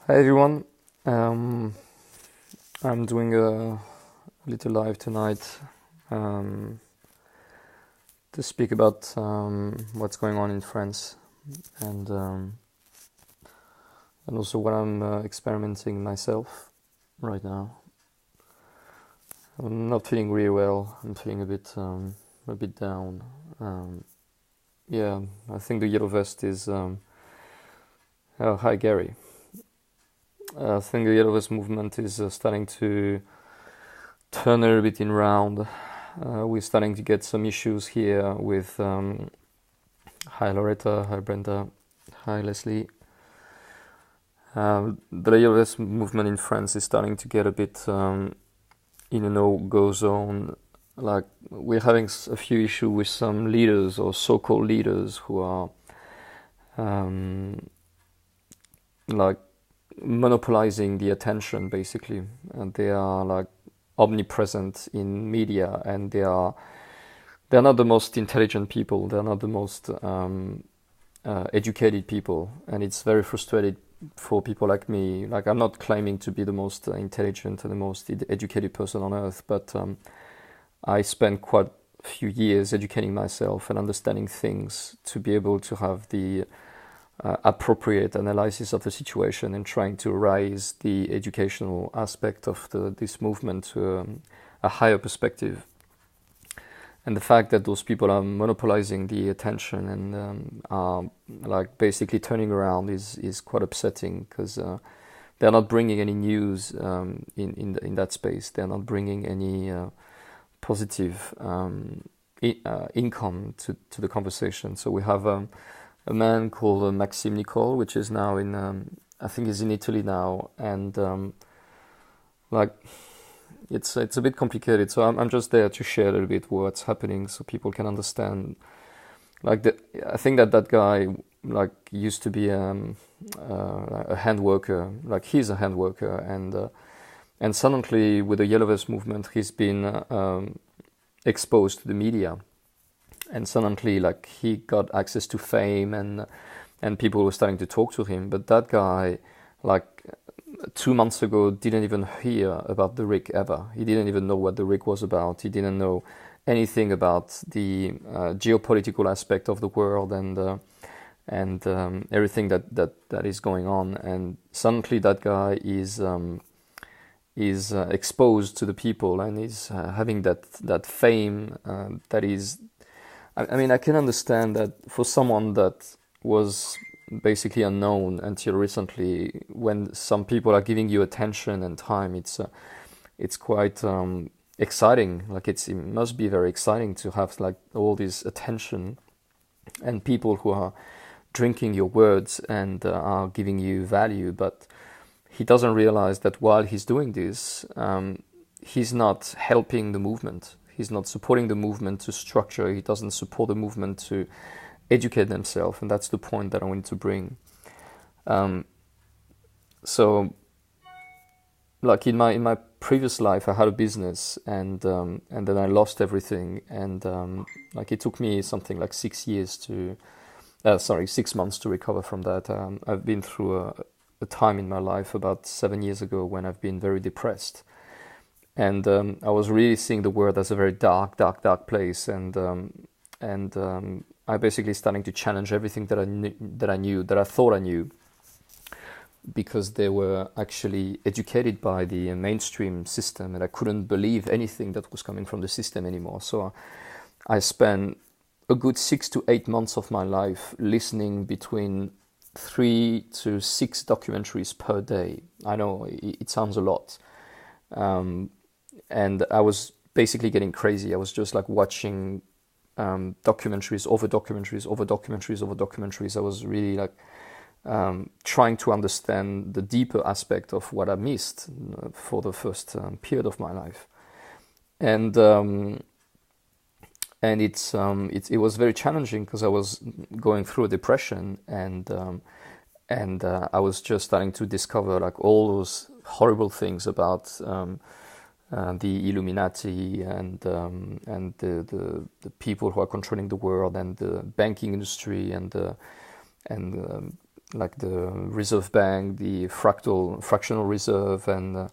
Hi everyone. Um, I'm doing a little live tonight um, to speak about what's going on in France and um, and also what I'm experimenting myself right now. I'm not feeling really well. I'm feeling a bit down. Um, yeah, I think the yellow vest is. Oh, hi Gary. I think the yellow vest movement is starting to turn a little bit in round. We're starting to get some issues here with hi Loretta, hi Brenda, hi Leslie. The ALS movement in France is starting to get a bit in a no-go zone. Like we're having a few issues with some leaders or so-called leaders who are like monopolizing the attention basically, and they are like omnipresent in media, and they're not the most intelligent people. They're not the most educated people, and it's very frustrating for people like me. Like I'm not claiming to be the most intelligent and the most educated person on earth, but I spent quite a few years educating myself and understanding things to be able to have the appropriate analysis of the situation and trying to raise the educational aspect of this movement to a higher perspective. And the fact that those people are monopolizing the attention and are like basically turning around is quite upsetting, because they're not bringing any news in that space. They're not bringing any positive income to the conversation. So we have a man called Maxime Nicole, which is now in I think he's in Italy now, and like. It's a bit complicated, so I'm just there to share a little bit what's happening so people can understand. Like I think that guy like used to be a hand worker, like he's a hand worker, and suddenly with the Yellow Vest movement he's been exposed to the media, and suddenly like he got access to fame, and people were starting to talk to him. But that guy, like 2 months ago, didn't even hear about the RIC ever. He didn't even know what the RIC was about. He didn't know anything about the geopolitical aspect of the world and everything that is going on. And suddenly that guy is exposed to the people and is having that fame that is. I mean, I can understand that for someone that was basically unknown until recently, when some people are giving you attention and time, it's quite exciting. Like it must be very exciting to have like all this attention and people who are drinking your words and are giving you value. But he doesn't realize that while he's doing this, he's not helping the movement. He's not supporting the movement to structure. He doesn't support the movement to educate themselves, and that's the point that I want to bring. So, like in my previous life, I had a business, and then I lost everything, and like it took me something like 6 months to recover from that. I've been through a time in my life about 7 years ago when I've been very depressed, and I was really seeing the world as a very dark place, and I basically starting to challenge everything that I thought I knew, because they were actually educated by the mainstream system, and I couldn't believe anything that was coming from the system anymore. So I spent a good 6 to 8 months of my life listening between 3 to 6 documentaries per day. I know it sounds a lot, and I was basically getting crazy. I was just like watching documentaries over documentaries over documentaries over documentaries. I was really like trying to understand the deeper aspect of what I missed for the first period of my life, and it was very challenging, because I was going through a depression, and I was just starting to discover like all those horrible things about the Illuminati and the people who are controlling the world, and the banking industry, and like the reserve bank, the fractional reserve, and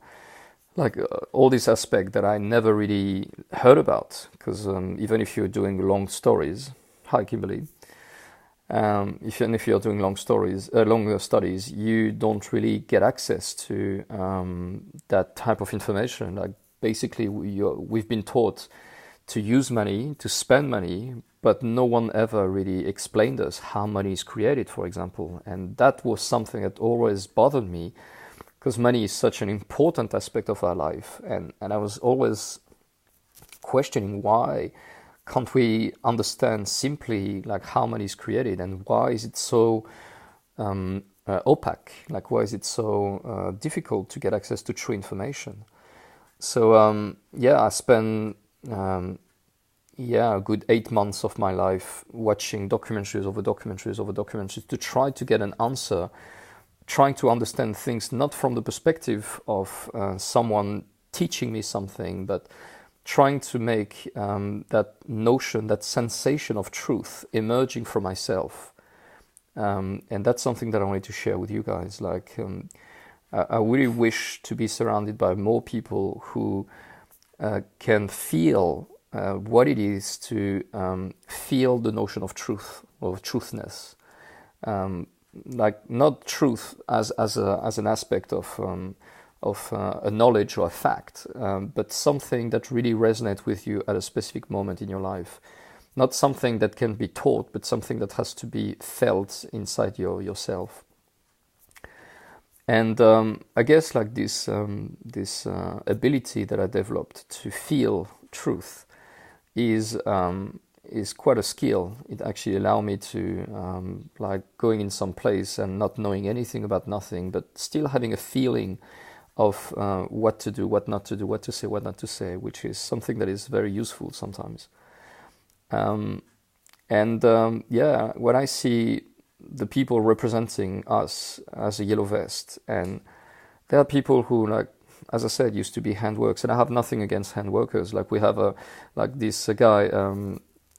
all this aspect that I never really heard about, because even if you're doing long stories, hi Kimberly, even if you're doing long studies, you don't really get access to that type of information. Like basically, we've been taught to use money, to spend money, but no one ever really explained us how money is created, for example. And that was something that always bothered me, because money is such an important aspect of our life. And I was always questioning, why can't we understand simply like how money is created, and why is it so opaque? Like, why is it so difficult to get access to true information? So I spent a good 8 months of my life watching documentaries over documentaries to try to get an answer, trying to understand things not from the perspective of someone teaching me something, but trying to make that notion, that sensation of truth emerging from myself. And that's something that I wanted to share with you guys. Like, I really wish to be surrounded by more people who can feel what it is to feel the notion of truth, or truthness. Like, not truth as an aspect of a knowledge or a fact, but something that really resonates with you at a specific moment in your life. Not something that can be taught, but something that has to be felt inside yourself. And I guess like this ability that I developed to feel truth is quite a skill. It actually allowed me to like going in some place and not knowing anything about nothing, but still having a feeling of what to do, what not to do, what to say, what not to say, which is something that is very useful sometimes. When I see the people representing us as a yellow vest, and there are people who, like, as I said, used to be hand workers, and I have nothing against hand workers. Like, we have this guy,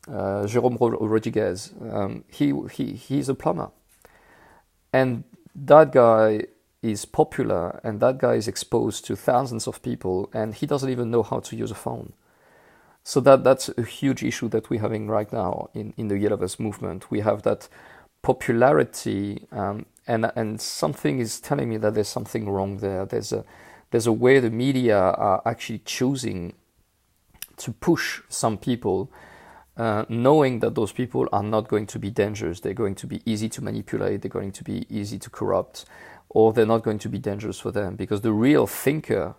Jérôme Rodriguez. He's a plumber, and that guy is popular, and that guy is exposed to thousands of people, and he doesn't even know how to use a phone. So that's a huge issue that we're having right now in the Yellow Vest movement. We have that popularity, and something is telling me that there's something wrong there. There's a way the media are actually choosing to push some people, knowing that those people are not going to be dangerous. They're going to be easy to manipulate. They're going to be easy to corrupt, or they're not going to be dangerous for them, because the real thinker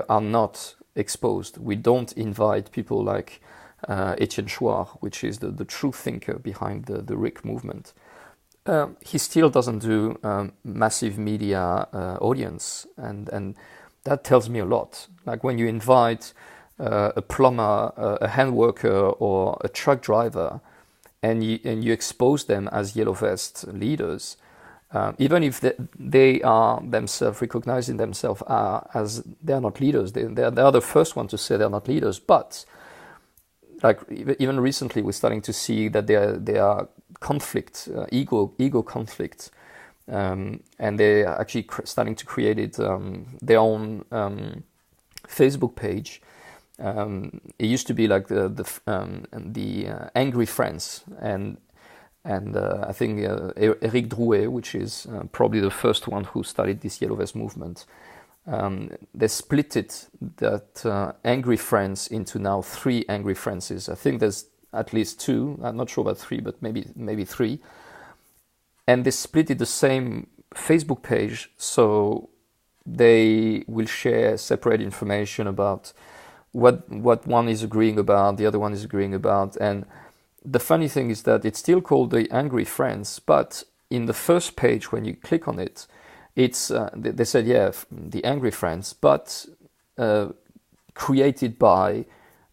are not exposed. We don't invite people like Etienne Chouard, which is the true thinker behind the RIC movement. He still doesn't do massive media audience, and that tells me a lot. Like, when you invite a plumber, a hand worker, or a truck driver, and you expose them as yellow vest leaders, even if they are themselves recognizing themselves as they are not leaders, they are the first one to say they are not leaders. But like, even recently, we're starting to see that there are conflict, ego conflict, and they are actually starting to create their own Facebook page. It used to be like the Angry Friends, and I think Eric Drouet, which is probably the first one who started this Yellow Vest movement, they split it, that Angry Friends, into now 3 Angry Friends. I think there's at least 2. I'm not sure about 3, but maybe 3. And they split it the same Facebook page, so they will share separate information about what one is agreeing about, the other one is agreeing about. And the funny thing is that it's still called the Angry Friends, but in the first page, when you click on it, it's they said, the Angry Friends, but created by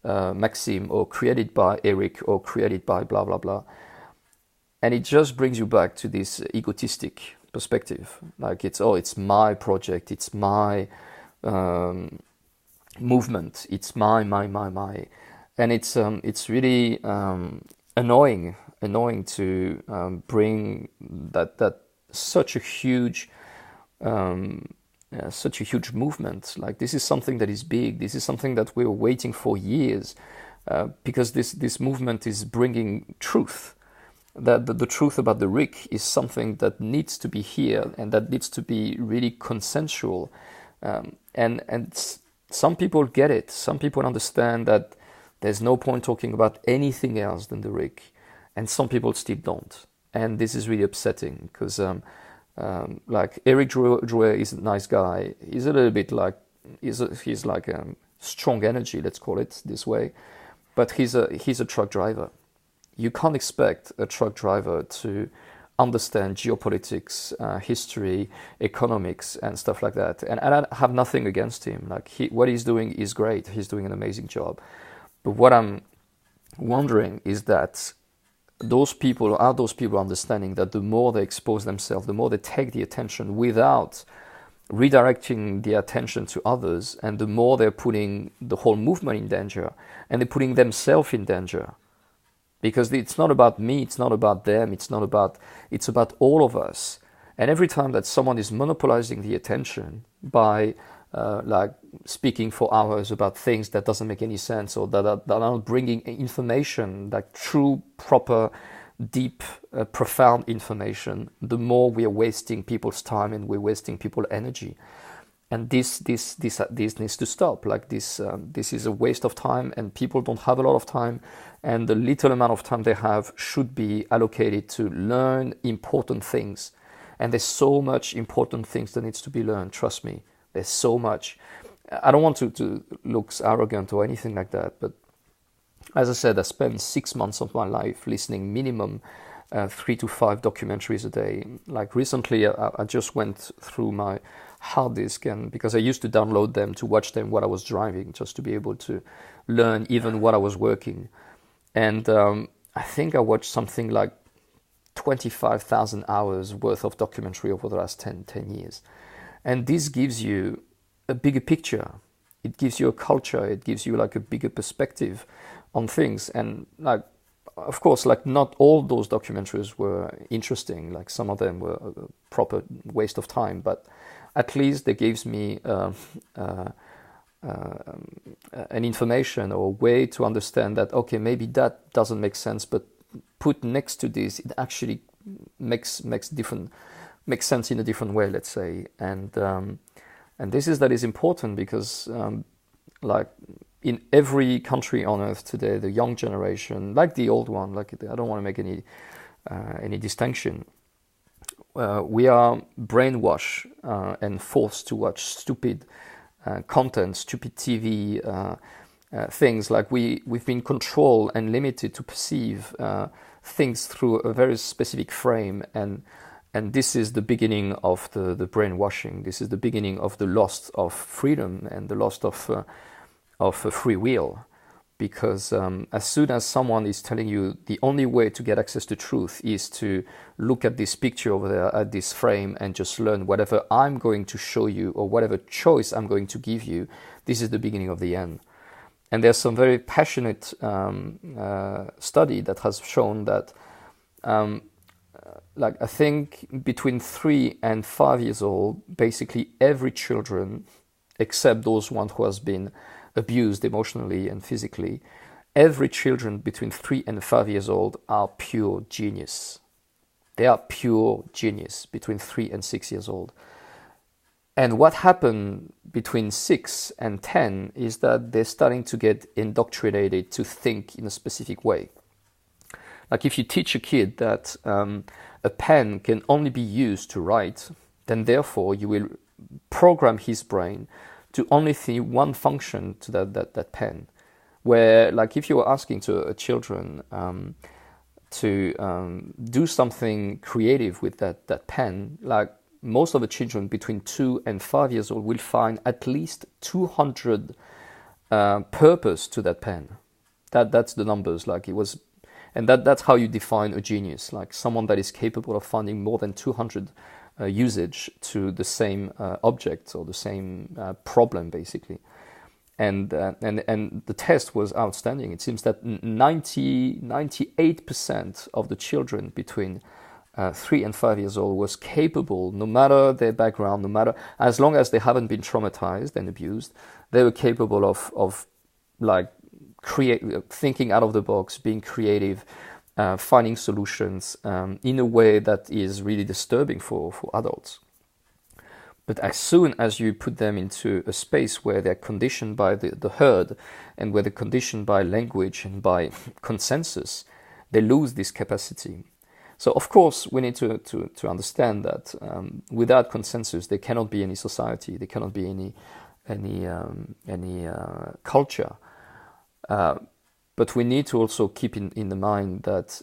Maxime, or created by Eric, or created by blah blah blah. And it just brings you back to this egotistic perspective. Like, it's my project, it's my movement, it's my, and it's really annoying annoying to bring that such a huge movement. Like, this is something that is big. This is something that we were waiting for years, because this movement is bringing truth. That the truth about the RIC is something that needs to be here, and that needs to be really consensual. And some people get it. Some people understand that there's no point talking about anything else than the RIC, and some people still don't. And this is really upsetting, because like Eric Drouet is a nice guy. He's a little bit like he's like strong energy, let's call it this way, but he's a truck driver. You can't expect a truck driver to understand geopolitics, history, economics, and stuff like that. And I have nothing against him. Like, what he's doing is great. He's doing an amazing job. But what I'm wondering is that those people understanding that the more they expose themselves, the more they take the attention without redirecting the attention to others, and the more they're putting the whole movement in danger, and they're putting themselves in danger. Because it's not about me, it's not about them, it's about all of us. And every time that someone is monopolizing the attention by like speaking for hours about things that doesn't make any sense, or that are not bringing information, like true, proper, deep, profound information, the more we are wasting people's time, and we're wasting people's energy. And this needs to stop. Like, this is a waste of time, and people don't have a lot of time, and the little amount of time they have should be allocated to learn important things. And there's so much important things that needs to be learned. Trust me, there's so much. I don't want to look arrogant or anything like that, but as I said, I spent 6 months of my life listening minimum 3 to 5 documentaries a day. Like, recently, I just went through my hard disk, and because I used to download them to watch them while I was driving, just to be able to learn even while I was working. And I think I watched something like 25,000 hours worth of documentary over the last 10 years. And this gives you a bigger picture. It gives you a culture. It gives you like a bigger perspective on things. And like, of course, like, not all those documentaries were interesting. Like, some of them were a proper waste of time, but at least they gives me an information or a way to understand that, okay, maybe that doesn't make sense, but put next to this, it actually makes sense in a different way, let's say. And this is important, because like, in every country on earth today, the young generation, like the old one, like, I don't want to make any distinction. We are brainwashed and forced to watch stupid content, stupid TV, things. Like, we've been controlled and limited to perceive things through a very specific frame, and this is the beginning of the brainwashing. This is the beginning of the loss of freedom and the loss of free will. Because as soon as someone is telling you the only way to get access to truth is to look at this picture over there, at this frame, and just learn whatever I'm going to show you, or whatever choice I'm going to give you, this is the beginning of the end. And there's some very passionate study that has shown that, like, I think between 3 and 5 years old, basically every children, except those ones who has been abused emotionally and physically, every children between 3 and 5 years old are pure genius. They are pure genius between 3 and 6 years old. And what happened between 6 and 10 is that they're starting to get indoctrinated to think in a specific way. Like, if you teach a kid that a pen can only be used to write, then therefore you will program his brain to only see one function to that pen. Where, like, if you were asking to a children to do something creative with that pen, like, most of the children between 2 and 5 years old will find at least 200 purpose to that pen. That's the numbers. Like, it was, and that's how you define a genius. Like, someone that is capable of finding more than 200 usage to the same object or the same problem, basically. and the test was outstanding. It seems that 98% of the children between 3 and 5 years old was capable, no matter their background, no matter, as long as they haven't been traumatized and abused, they were capable of like thinking out of the box, being creative, finding solutions in a way that is really disturbing for adults. But as soon as you put them into a space where they're conditioned by the herd, and where they're conditioned by language and by consensus, they lose this capacity. So of course we need to understand that without consensus there cannot be any society, there cannot be any culture. But we need to also keep in the mind that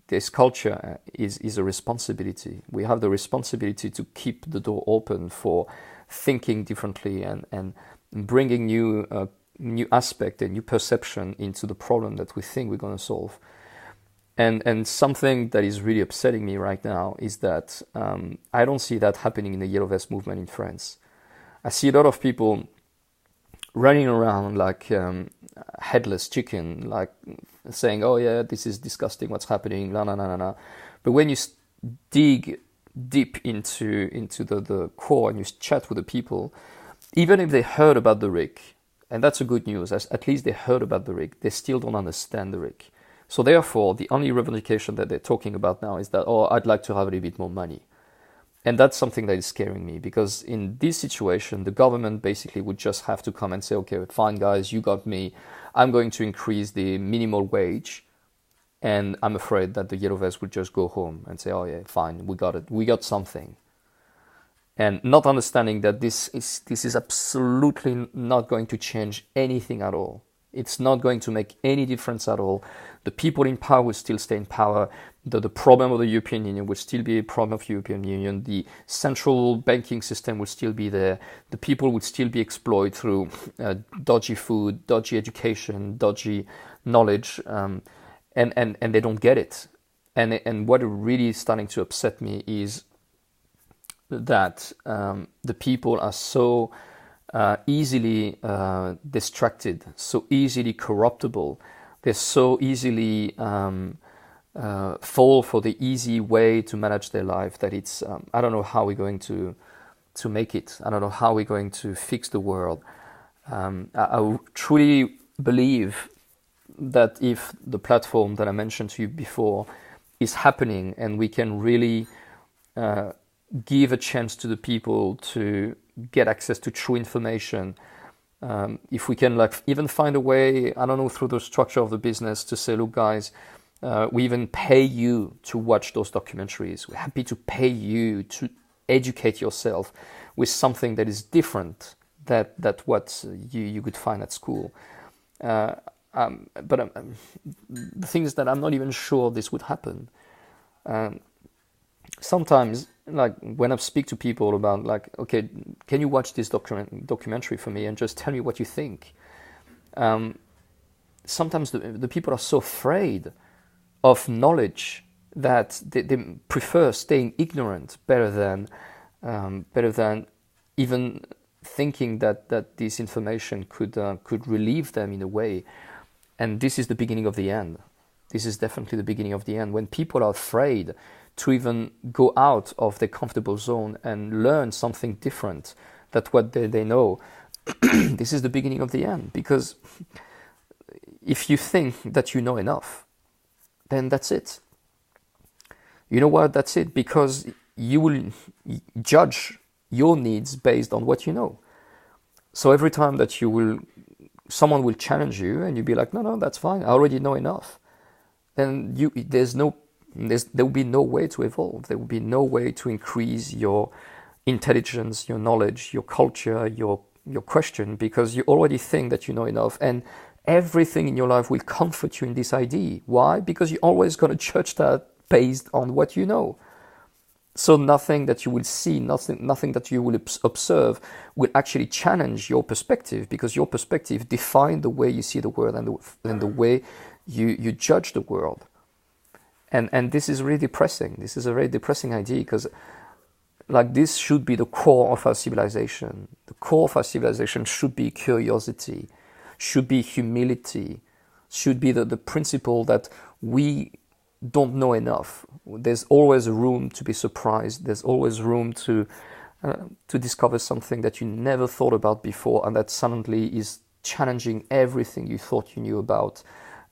this culture is a responsibility. We have the responsibility to keep the door open for thinking differently and bringing new aspect and new perception into the problem that we think we're going to solve. And something that is really upsetting me right now is that I don't see that happening in the Yellow Vest movement in France. I see a lot of people running around like headless chicken, like saying, "Oh yeah, this is disgusting, what's happening, la la la la." But when you dig deep into the core and you chat with the people, even if they heard about the RIC, and that's a good news, at least they heard about the RIC, they still don't understand the RIC. So therefore, the only revendication that they're talking about now is that, "Oh, I'd like to have a little bit more money." And that's something that is scaring me, because in this situation, the government basically would just have to come and say, "Okay, fine guys, you got me. I'm going to increase the minimal wage." And I'm afraid that the Yellow Vests would just go home and say, "Oh yeah, fine, we got it. We got something." And not understanding that this is absolutely not going to change anything at all. It's not going to make any difference at all. The people in power will still stay in power. The problem of the European Union will still be a problem of the European Union. The central banking system will still be there. The people would still be exploited through dodgy food, dodgy education, dodgy knowledge, and they don't get it. And what really is starting to upset me is that the people are so easily distracted, so easily corruptible. They're so easily fall for the easy way to manage their life that it's I don't know how we're going to make it. I don't know how we're going to fix the world. I truly believe that if the platform that I mentioned to you before is happening, and we can really give a chance to the people to get access to true information, if we can like even find a way, I don't know, through the structure of the business to say, "Look guys, we even pay you to watch those documentaries. We're happy to pay you to educate yourself with something that is different that what you could find at school." But the thing is that I'm not even sure this would happen. Sometimes, like when I speak to people about like, "Okay, can you watch this documentary for me and just tell me what you think?" Sometimes the people are so afraid of knowledge that they prefer staying ignorant better than even thinking that this information could relieve them in a way. And this is the beginning of the end. This is definitely the beginning of the end. When people are afraid to even go out of their comfortable zone and learn something different than what they know, this is the beginning of the end. Because if you think that you know enough, then that's it. You know what? That's it. Because you will judge your needs based on what you know. So every time that someone will challenge you and you'll be like, no, that's fine. I already know enough. Then there will be no way to evolve. There will be no way to increase your intelligence, your knowledge, your culture, your question, because you already think that you know enough. And everything in your life will comfort you in this idea. Why? Because you're always going to judge that based on what you know. So nothing that you will see, nothing that you will observe will actually challenge your perspective, because your perspective defines the way you see the world and the way you judge the world. And this is really depressing. This is a very depressing idea, because like this should be the core of our civilization. The core of our civilization should be curiosity, should be humility, should be the principle that we don't know enough. There's always room to be surprised. There's always room to discover something that you never thought about before, and that suddenly is challenging everything you thought you knew about,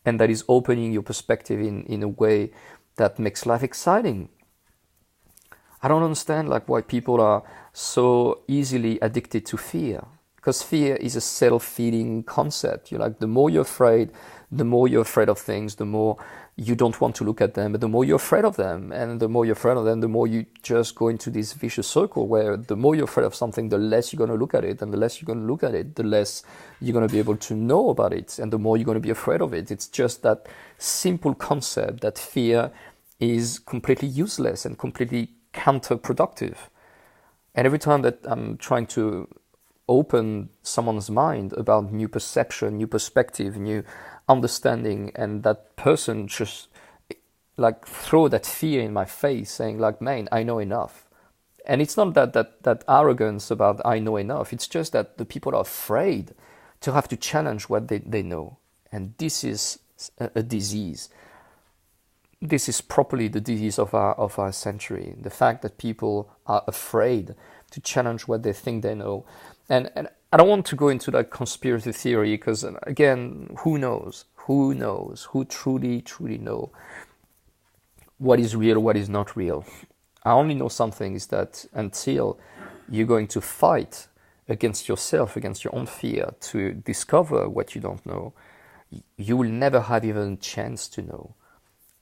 and that is opening your perspective in a way that makes life exciting. I don't understand like why people are so easily addicted to fear, because fear is a self-feeding concept. You're like, the more you're afraid of things, the more you don't want to look at them, but the more you're afraid of them, and the more you're afraid of them, the more you just go into this vicious circle where the more you're afraid of something, the less you're going to look at it, and the less you're going to look at it, the less you're going to be able to know about it, and the more you're going to be afraid of it. It's just that simple concept that fear is completely useless and completely counterproductive. And every time that I'm trying to open someone's mind about new perception, new perspective, new understanding, and that person just like throw that fear in my face saying like, man, I know enough. And it's not that arrogance about I know enough. It's just that the people are afraid to have to challenge what they know. And this is a disease. This is properly the disease of our century. The fact that people are afraid to challenge what they think they know. And I don't want to go into that conspiracy theory because, again, who knows? Who knows? Who truly know what is real, what is not real? I only know something is that until you're going to fight against yourself, against your own fear, to discover what you don't know, you will never have even a chance to know.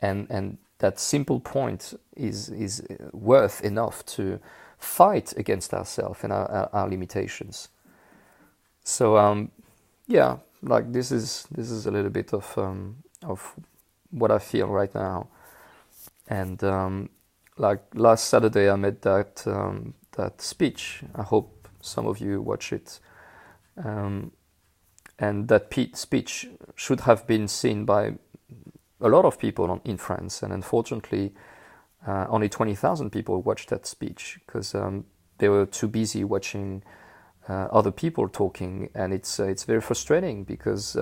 And that simple point is worth enough to fight against ourselves and our limitations. So yeah, like this is a little bit of what I feel right now. And like last Saturday, I made that speech. I hope some of you watch it. And that speech should have been seen by a lot of people in France, and unfortunately, only 20,000 people watched that speech because they were too busy watching other people talking, and it's very frustrating because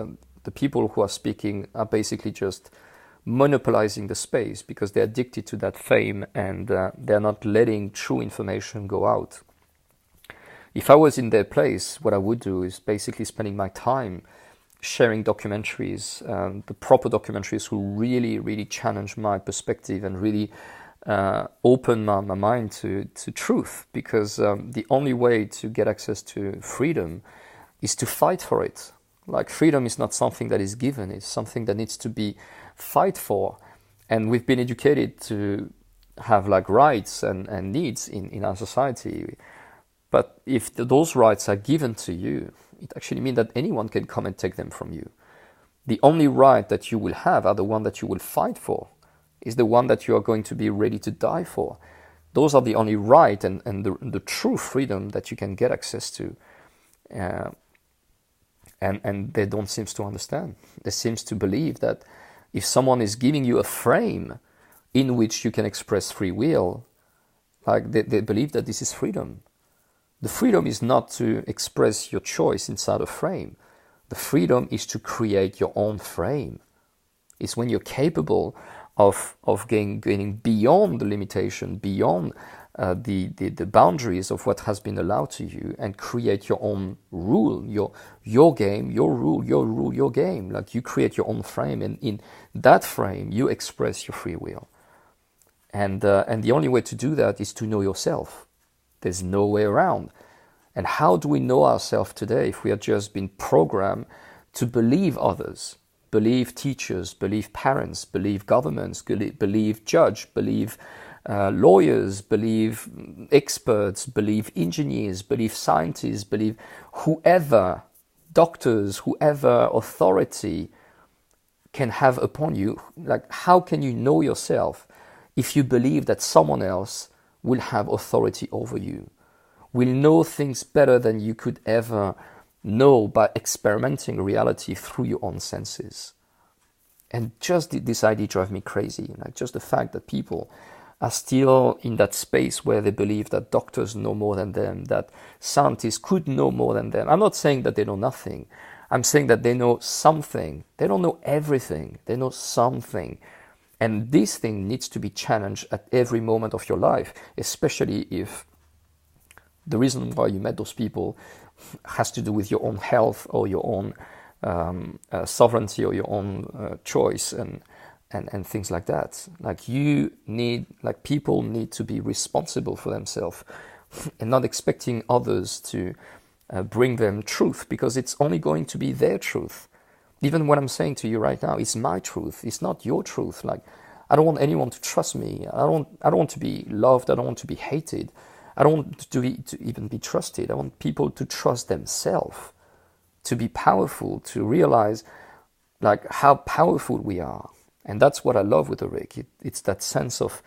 the people who are speaking are basically just monopolizing the space because they're addicted to that fame, and they're not letting true information go out. If I was in their place, what I would do is basically spending my time sharing documentaries, the proper documentaries who really challenge my perspective and really open my mind to truth, because the only way to get access to freedom is to fight for it. Like, freedom is not something that is given, it's something that needs to be fight for. And we've been educated to have like rights and needs in our society. But if those rights are given to you, it actually means that anyone can come and take them from you. The only right that you will have are the one that you will fight for, is the one that you are going to be ready to die for. Those are the only right and the true freedom that you can get access to. And they don't seem to understand. They seem to believe that if someone is giving you a frame in which you can express free will, like they believe that this is freedom. The freedom is not to express your choice inside a frame. The freedom is to create your own frame. It's when you're capable of getting beyond the limitation, beyond the boundaries of what has been allowed to you, and create your own rule, your game, your rule, your game. Like, you create your own frame, and in that frame you express your free will. And the only way to do that is to know yourself. There's no way around. And how do we know ourselves today if we have just been programmed to believe others, believe teachers, believe parents, believe governments, believe judge, believe lawyers, believe experts, believe engineers, believe scientists, believe whoever, doctors, whoever authority can have upon you? Like, how can you know yourself if you believe that someone else will have authority over you, will know things better than you could ever know by experimenting reality through your own senses? And just this idea drives me crazy. Like, just the fact that people are still in that space where they believe that doctors know more than them, that scientists could know more than them. I'm not saying that they know nothing. I'm saying that they know something. They don't know everything. They know something. And this thing needs to be challenged at every moment of your life, especially if the reason why you met those people has to do with your own health or your own sovereignty or your own choice and things like that. Like people need to be responsible for themselves and not expecting others to bring them truth, because it's only going to be their truth. Even what I'm saying to you right now is my truth. It's not your truth. Like, I don't want anyone to trust me. I don't want to be loved. I don't want to be hated. I don't want to even be trusted. I want people to trust themselves, to be powerful, to realize like how powerful we are. And that's what I love with the RIC. It's that sense of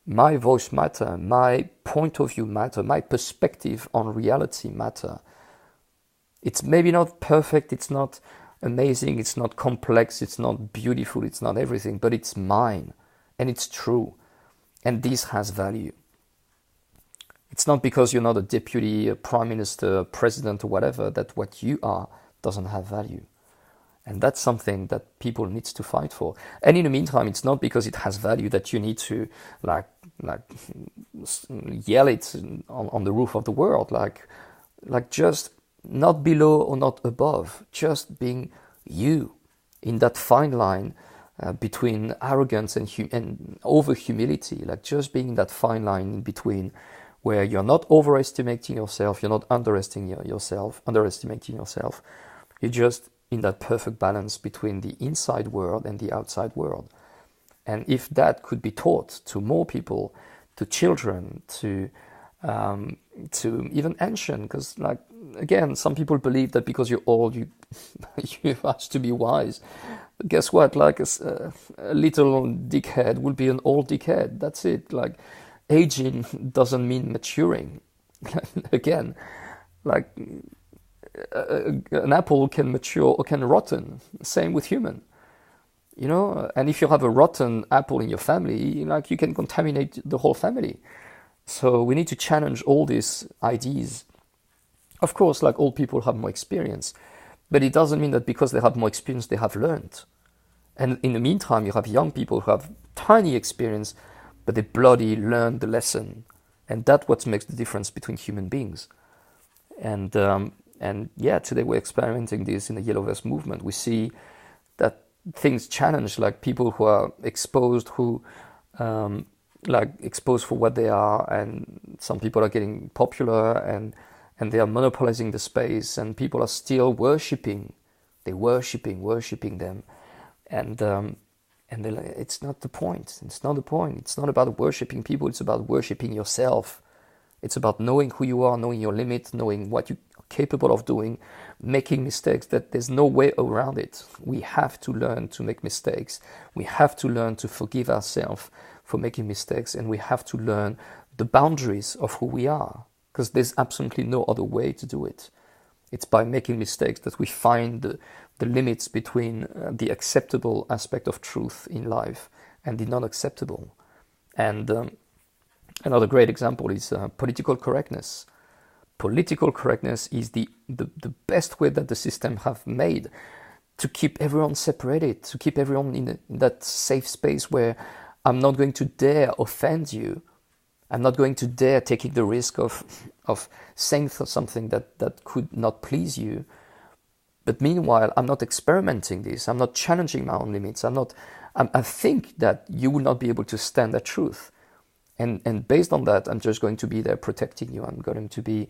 my voice matter, my point of view matter, my perspective on reality matter. It's maybe not perfect, it's not amazing, it's not complex, it's not beautiful, it's not everything, but it's mine and it's true. And this has value. It's not because you're not a deputy, a prime minister, a president or whatever, that what you are doesn't have value. And that's something that people need to fight for. And in the meantime, it's not because it has value that you need to like yell it on the roof of the world, like just not below or not above, just being you in that fine line between arrogance and over humility, like just being in that fine line in between, where you're not overestimating yourself, you're not underestimating yourself, you're just in that perfect balance between the inside world and the outside world. And if that could be taught to more people, to children, to even ancient, because like again, some people believe that because you're old, you have to be wise. But guess what? Like a little dickhead will be an old dickhead. That's it. Like aging doesn't mean maturing. Again, like an apple can mature or can rotten. Same with human. You know, and if you have a rotten apple in your family, like you can contaminate the whole family. So we need to challenge all these ideas. Of course, like old people have more experience, but it doesn't mean that because they have more experience, they have learned. And in the meantime, you have young people who have tiny experience, but they bloody learned the lesson. And that's what makes the difference between human beings. And yeah, today we're experimenting this in the Yellowverse movement. We see that things challenge, like people who are exposed, who like exposed for what they are, and some people are getting popular and they are monopolizing the space, and people are still worshipping. They're worshipping them, and they're like, it's not the point. It's not the point. It's not about worshipping people. It's about worshipping yourself. It's about knowing who you are, knowing your limits, knowing what you're capable of doing, making mistakes, that there's no way around it. We have to learn to make mistakes. We have to learn to forgive ourselves for making mistakes, and we have to learn the boundaries of who we are, because there's absolutely no other way to do it. It's by making mistakes that we find the limits between the acceptable aspect of truth in life and the non-acceptable. And another great example is political correctness. Political correctness is the best way that the system have made to keep everyone separated, to keep everyone in that safe space where I'm not going to dare offend you. I'm not going to dare taking the risk of saying something that could not please you. But meanwhile, I'm not experimenting this. I'm not challenging my own limits. I think that you will not be able to stand that truth. And based on that, I'm just going to be there protecting you. I'm going to be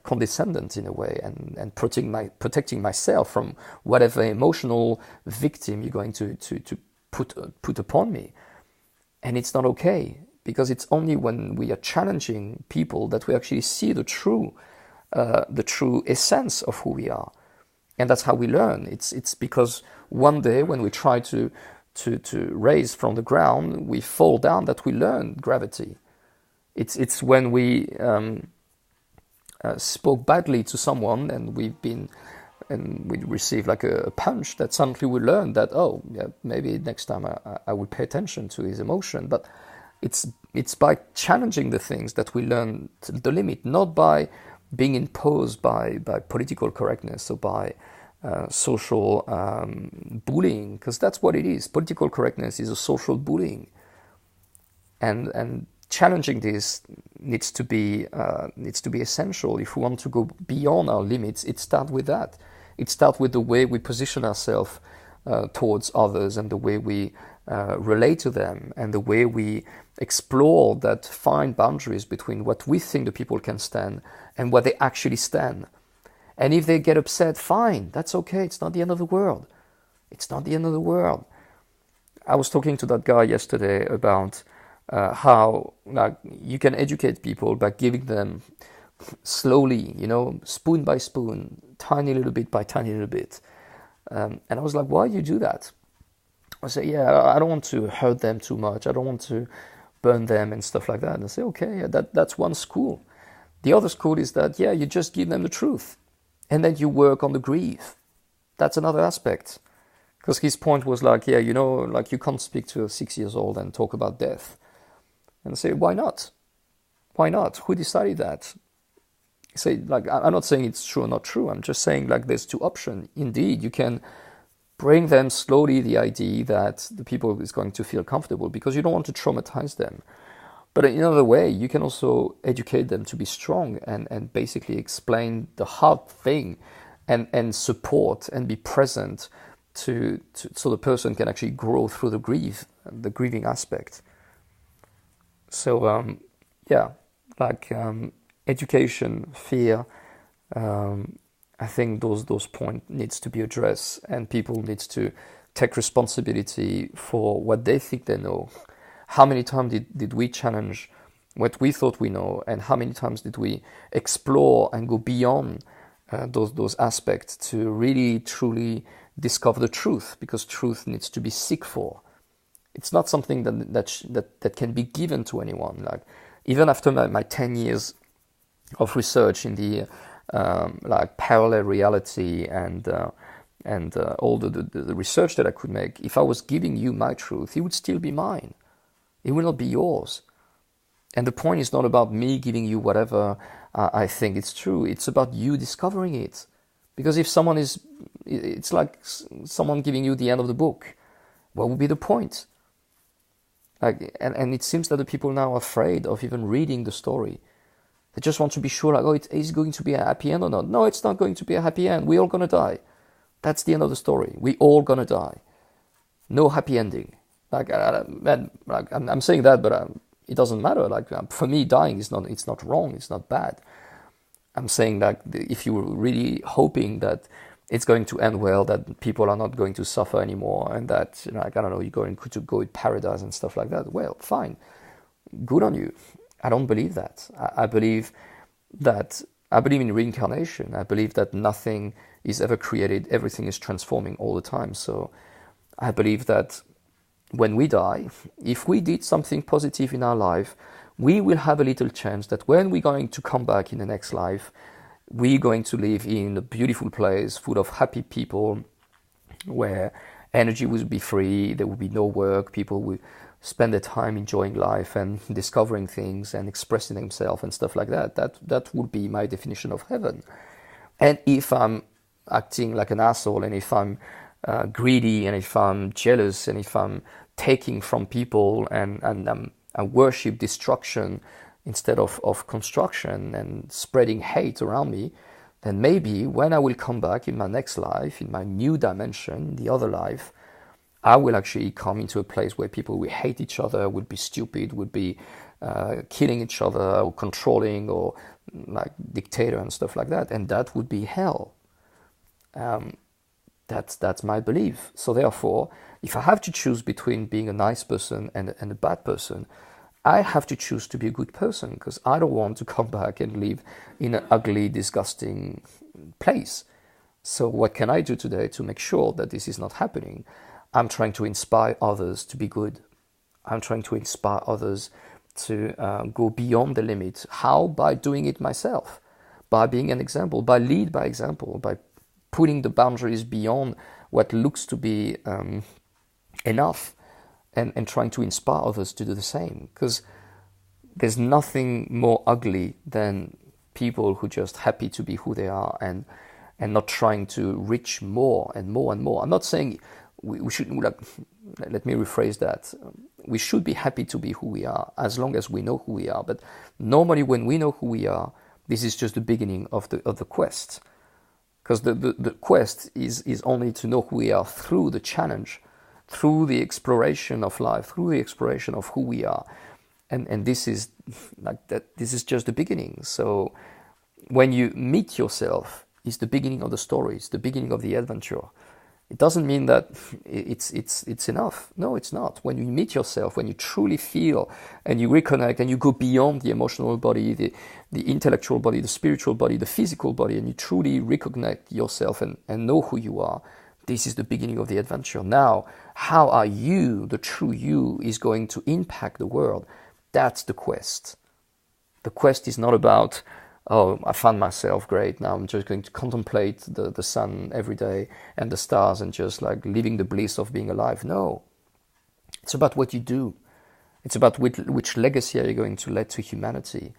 condescendent in a way and protecting myself from whatever emotional victim you're going to put upon me. And it's not okay, because it's only when we are challenging people that we actually see the true essence of who we are. And that's how we learn. It's because one day when we try to raise from the ground, we fall down, that we learn gravity. It's when we spoke badly to someone and we receive like a punch, that suddenly we learn that, oh yeah, maybe next time I will pay attention to his emotion. But It's by challenging the things that we learn the limit, not by being imposed by political correctness or by social bullying, because that's what it is. Political correctness is a social bullying, and challenging this needs to be essential if we want to go beyond our limits. It starts with that. It starts with the way we position ourselves towards others, and the way we relate to them, and the way we explore that fine boundaries between what we think the people can stand and what they actually stand. And if they get upset, fine, that's okay. It's not the end of the world. It's not the end of the world. I was talking to that guy yesterday about how you can educate people by giving them slowly, spoon by spoon, tiny little bit by tiny little bit. And I was like, why do you do that? I say, yeah, I don't want to hurt them too much. I don't want to burn them and stuff like that. And I say, okay, that's one school. The other school is that, you just give them the truth. And then you work on the grief. That's another aspect. Because his point was like, you can't speak to a 6 years old and talk about death. And I say, why not? Why not? Who decided that? Say, I'm not saying it's true or not true. I'm just saying, there's two options. Indeed, you can bring them slowly the idea that the people is going to feel comfortable, because you don't want to traumatize them. But in another way, you can also educate them to be strong and basically explain the hard thing and support and be present to so the person can actually grow through the grieving aspect. So, education, fear, I think those points needs to be addressed, and people needs to take responsibility for what they think they know. How many times did we challenge what we thought we know, and how many times did we explore and go beyond those aspects to really truly discover the truth? Because truth needs to be sought for. It's not something that can be given to anyone. Even after my 10 years of research in the parallel reality and all the research that I could make, if I was giving you my truth, it would still be mine. It will not be yours. And the point is not about me giving you whatever I think it's true. It's about you discovering it. Because if it's like someone giving you the end of the book. What would be the point? And it seems that the people now are afraid of even reading the story. They just want to be sure, is it going to be a happy end or not? No, it's not going to be a happy end. We're all going to die. That's the end of the story. We're all going to die. No happy ending. I'm saying that, but it doesn't matter. For me, dying it's not wrong. It's not bad. I'm saying that if you were really hoping that it's going to end well, that people are not going to suffer anymore, and that you're going to go in paradise and stuff like that, well, fine, good on you. I don't believe that. I believe in reincarnation. I believe that nothing is ever created. Everything is transforming all the time. So I believe that when we die, if we did something positive in our life, we will have a little chance that when we're going to come back in the next life, we're going to live in a beautiful place full of happy people where energy will be free, there will be no work, people will spend their time enjoying life and discovering things and expressing themselves and stuff like that. That would be my definition of heaven. And if I'm acting like an asshole, and if I'm greedy, and if I'm jealous, and if I'm taking from people and I worship destruction instead of construction and spreading hate around me, then maybe when I will come back in my next life, in my new dimension, the other life, I will actually come into a place where people will hate each other, would be stupid, would be killing each other, or controlling, or dictator and stuff like that, and that would be hell. That's my belief. So therefore, if I have to choose between being a nice person and a bad person, I have to choose to be a good person, because I don't want to come back and live in an ugly, disgusting place. So what can I do today to make sure that this is not happening? I'm trying to inspire others to be good. I'm trying to inspire others to go beyond the limit. How? By doing it myself, by being an example, by lead by example, by putting the boundaries beyond what looks to be enough, and trying to inspire others to do the same. Because there's nothing more ugly than people who are just happy to be who they are and not trying to reach more and more and more. I'm not saying we should, let me rephrase that. We should be happy to be who we are as long as we know who we are. But normally when we know who we are, this is just the beginning of the quest. Because the quest is only to know who we are through the challenge, through the exploration of life, through the exploration of who we are. And this is like that. This is just the beginning. So when you meet yourself, it's the beginning of the story. It's the beginning of the adventure. It doesn't mean that it's enough. No, it's not. When you meet yourself, when you truly feel and you reconnect and you go beyond the emotional body, the intellectual body, the spiritual body, the physical body, and you truly reconnect yourself and know who you are, this is the beginning of the adventure. Now, how are you, the true you, is going to impact the world? That's the quest. The quest is not about, oh, I found myself, great, now I'm just going to contemplate the sun every day and the stars and just like living the bliss of being alive. No. It's about what you do. It's about which legacy are you going to let to humanity.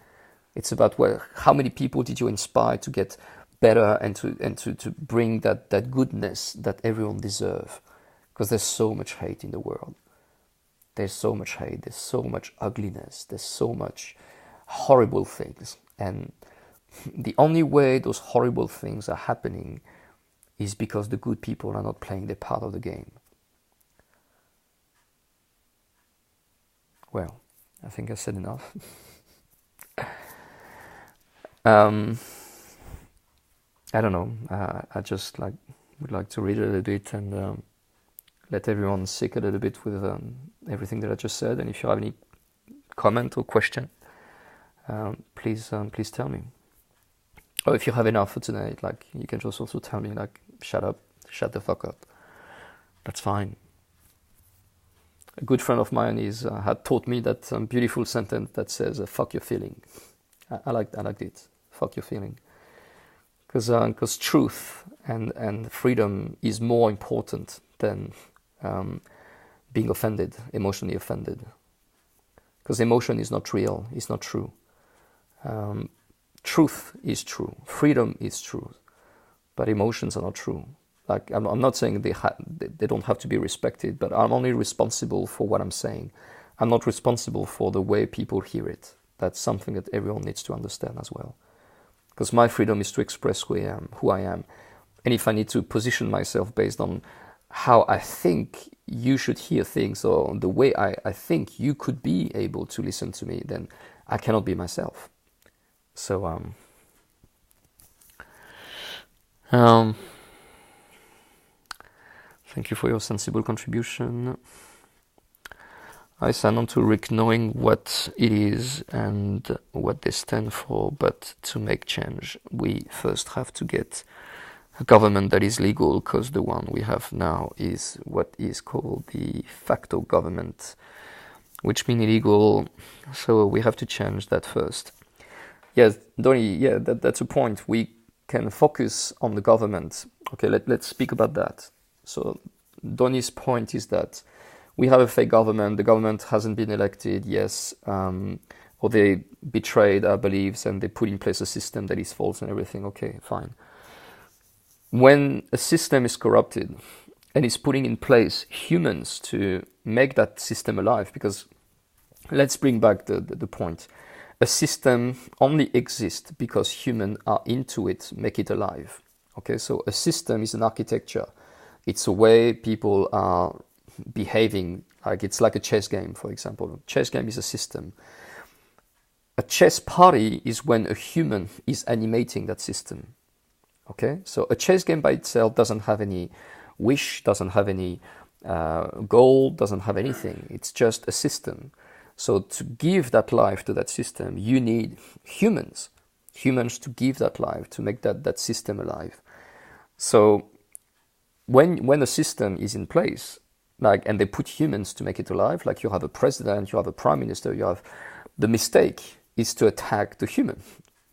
It's about how many people did you inspire to get better and to bring that goodness that everyone deserves. Because there's so much hate in the world. There's so much hate, there's so much ugliness, there's so much horrible things. And the only way those horrible things are happening is because the good people are not playing their part of the game. Well, I think I said enough. I don't know, I just would like to read a little bit and let everyone sick a little bit with everything that I just said. And if you have any comment or question, please tell me. Or if you have enough for tonight, you can just also tell me, shut up, shut the fuck up. That's fine. A good friend of mine had taught me that beautiful sentence that says, fuck your feeling. I liked it. Fuck your feeling. Because truth and freedom is more important than being offended, emotionally offended. Because emotion is not real, it's not true. Truth is true, freedom is true, but emotions are not true. I'm not saying they don't have to be respected, but I'm only responsible for what I'm saying. I'm not responsible for the way people hear it. That's something that everyone needs to understand as well. Because my freedom is to express who I am. And if I need to position myself based on how I think you should hear things or the way I think you could be able to listen to me, then I cannot be myself. So, thank you for your sensible contribution. I sign on to RIC knowing what it is and what they stand for, but to make change, we first have to get a government that is legal, because the one we have now is what is called the facto government, which means illegal, so we have to change that first. Yes, Donnie, that's a point. We can focus on the government. Okay, let's speak about that. So Donnie's point is that we have a fake government, the government hasn't been elected, yes, or they betrayed our beliefs and they put in place a system that is false and everything, okay, fine. When a system is corrupted and is putting in place humans to make that system alive, because let's bring back the point. A system only exists because humans are into it, make it alive. Okay, so a system is an architecture. It's a way people are behaving, it's like a chess game, for example. A chess game is a system. A chess party is when a human is animating that system. Okay, so a chess game by itself doesn't have any wish, doesn't have any goal, doesn't have anything. It's just a system. So to give that life to that system, you need humans to give that life, to make that system alive. So when a system is in place, and they put humans to make it alive, you have a president, you have a prime minister, the mistake is to attack the human.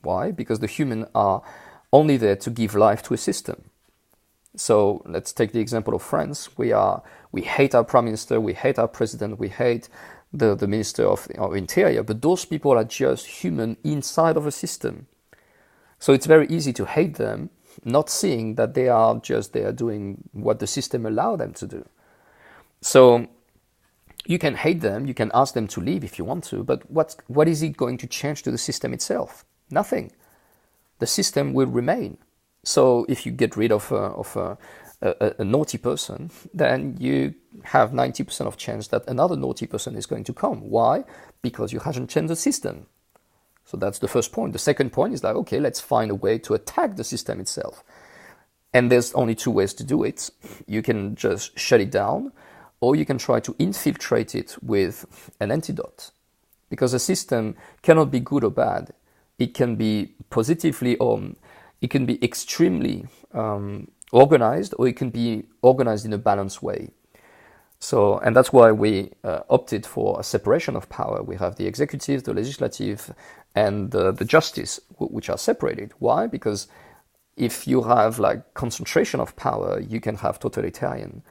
Why? Because the human are only there to give life to a system. So let's take the example of France. We hate our prime minister, we hate our president, we hate the minister of interior, but those people are just human inside of a system. So it's very easy to hate them, not seeing that they are doing what the system allows them to do. So you can hate them, you can ask them to leave if you want to, but what is it going to change to the system itself? Nothing. The system will remain. So if you get rid of a naughty person, then you have 90% of chance that another naughty person is going to come. Why? Because you haven't changed the system. So that's the first point. The second point is like, okay, let's find a way to attack the system itself. And there's only two ways to do it. You can just shut it down, or you can try to infiltrate it with an antidote. Because a system cannot be good or bad. It can be positively, or it can be extremely organized, or it can be organized in a balanced way. So, and that's why we opted for a separation of power. We have the executive, the legislative, and the justice, which are separated. Why? Because if you have like concentration of power, you can have totalitarian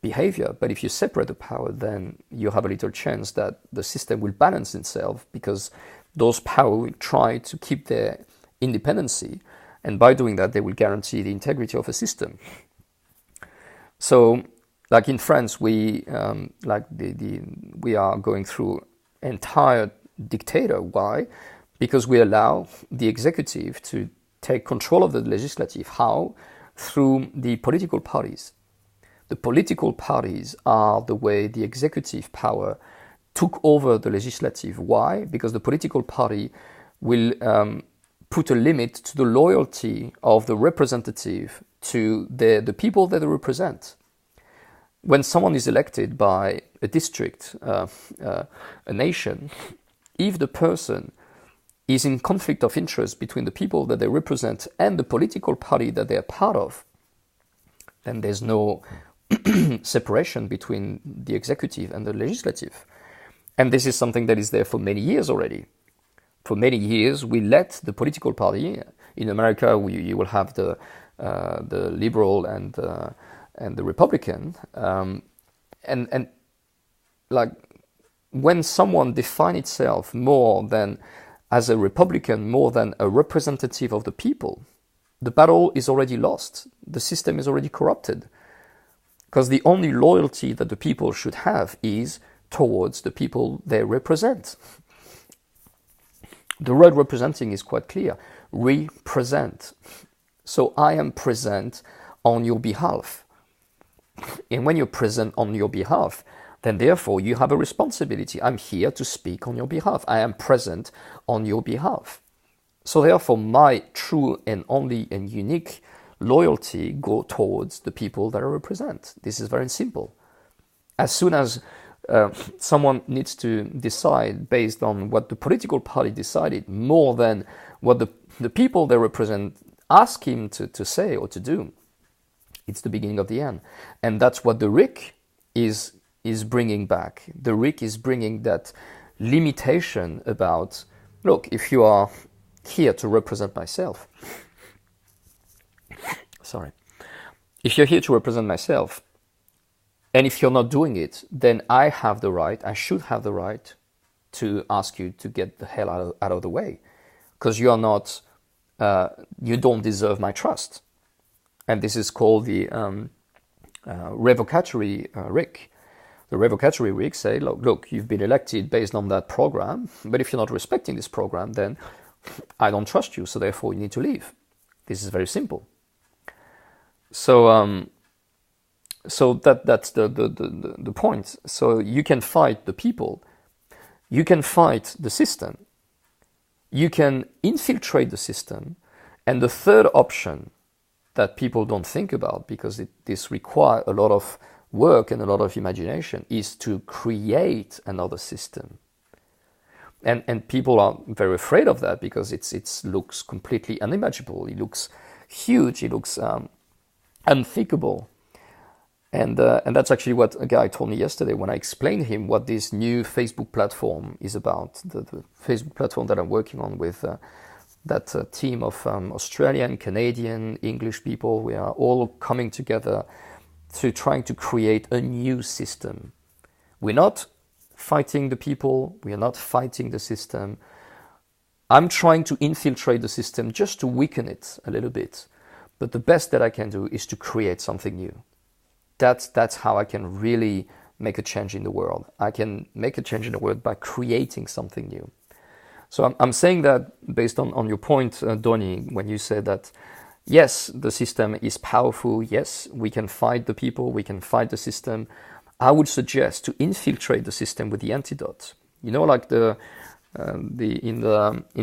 behavior. But if you separate the power, then you have a little chance that the system will balance itself, because those power will try to keep their independency. And by doing that, they will guarantee the integrity of a system. So, like in France, we are going through entire dictator. Why? Because we allow the executive to take control of the legislative. How? Through the political parties. The political parties are the way the executive power took over the legislative. Why? Because the political party will put a limit to the loyalty of the representative to the people that they represent. When someone is elected by a district, a nation, if the person is in conflict of interest between the people that they represent and the political party that they are part of, then there's no separation between the executive and the legislative. And this is something that is there for many years already. For many years, we let the political party, in America, you will have the liberal and the Republican, and like when someone defines itself more than as a Republican, more than a representative of the people, the battle is already lost. The system is already corrupted, because the only loyalty that the people should have is towards the people they represent. The word representing is quite clear. Represent. So I am present on your behalf. And when you're present on your behalf, then therefore you have a responsibility. I'm here to speak on your behalf. I am present on your behalf. So therefore my true and only and unique loyalty go towards the people that I represent. This is very simple. As soon as someone needs to decide based on what the political party decided more than what the people they represent ask him to say or to do, it's the beginning of the end. And that's what the RIC is bringing back. The RIC is bringing that limitation about, look, if you are here to represent myself, if you're here to represent myself, and if you're not doing it, then I should have the right to ask you to get the hell out of the way, because you are not, you don't deserve my trust. And this is called the revocatory RIC. The revocatory RIC say, look, you've been elected based on that program, but if you're not respecting this program, then I don't trust you, so therefore you need to leave. This is very simple. So that's the point. So you can fight the people, you can fight the system, you can infiltrate the system, and the third option that people don't think about, because this requires a lot of work and a lot of imagination, is to create another system. And people are very afraid of that, because it looks completely unimaginable. It looks huge. It looks unthinkable. And that's actually what a guy told me yesterday when I explained him what this new Facebook platform is about. The Facebook platform that I'm working on with team of Australian, Canadian, English people. We are all coming together to trying to create a new system. We're not fighting the people. We are not fighting the system. I'm trying to infiltrate the system just to weaken it a little bit. But the best that I can do is to create something new. That's how I can really make a change in the world. I can make a change in the world by creating something new. So I'm saying that based on your point, Donny, when you said that, yes, the system is powerful. Yes, we can fight the people. We can fight the system. I would suggest to infiltrate the system with the antidote. You know, like in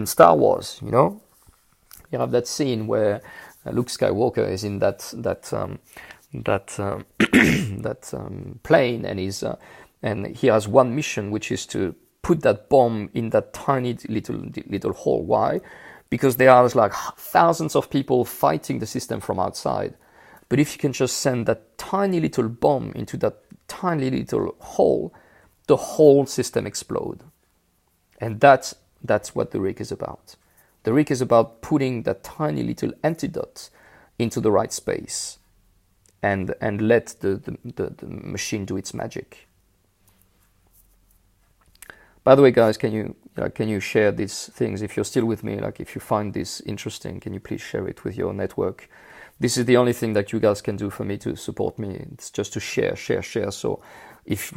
Star Wars, you know, you have that scene where Luke Skywalker is in that plane, and he has one mission, which is to put that bomb in that tiny little hole. Why? Because there are like thousands of people fighting the system from outside. But if you can just send that tiny little bomb into that tiny little hole, the whole system explodes. And that's what the RIC is about. The RIC is about putting that tiny little antidote into the right space and let the machine do its magic. By the way, guys, can you share these things if you're still with me? Like, if you find this interesting, can you please share it with your network? This is the only thing that you guys can do for me to support me. It's just to share. So if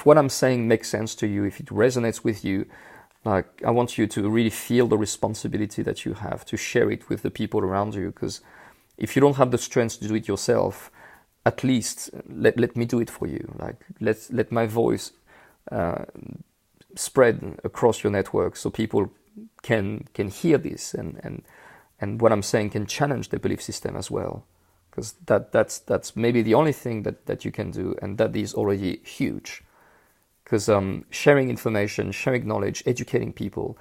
what I'm saying makes sense to you, if it resonates with you, like, I want you to really feel the responsibility that you have to share it with the people around you. Because if you don't have the strength to do it yourself, at least let me do it for you. Like, let my voice spread across your network so people can hear this and what I'm saying can challenge the belief system as well. Because that's maybe the only thing that you can do, and that is already huge. Because sharing information, sharing knowledge, educating people